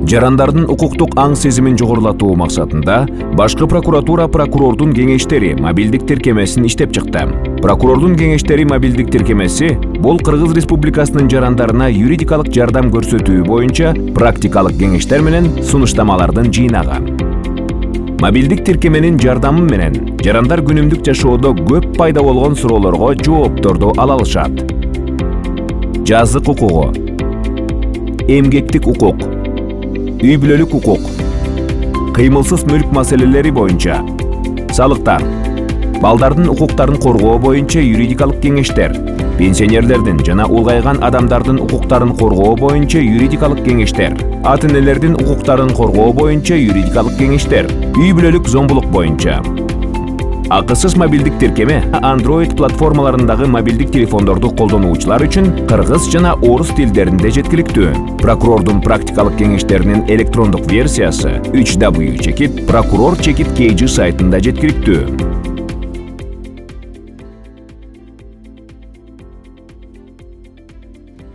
Жарандардын укуктук аң сезимин жогорулатуу максатында башкы прокуратура прокурордун кеңештери мобилдик тиркемесин иштеп чыкты. Прокурордун кеңештери мобилдик тиркемеси бул Кыргыз Республикасынын жарандарына юридикалык жардам көрсөтүү боюнча практикалык кеңештер менен сунуштамалардын жыйнагы. Мобилдик тиркеменин жардамы менен жарандар күнүмдүк жашоодо көп пайда болгон суроолорго жоопторду ала алышат. Жазык укугу, эмгектик укук, үй бүлөлүк укук, кыймылсыз мүлк маселелери боюнча, салыктар, балдардын укуктарын коргоо боюнча юридикалык кеңештер, пенсионерлердин жана улгайган адамдардын укуктарын коргоо боюнча юридикалык кеңештер, ата-энелердин укуктарын коргоо боюнча юридикалык кеңештер, үй бүлөлүк зомбулук боюнча. Акысыз мобилдик тиркеме Android платформаларындагы мобилдик телефондорду колдонуучулар үчүн кыргыз жана орус тилдеринде жеткиликтүү. Прокурордун практикалык кеңештеринин электрондук версиясы www.prokuror.kg сайтында жеткиликтүү.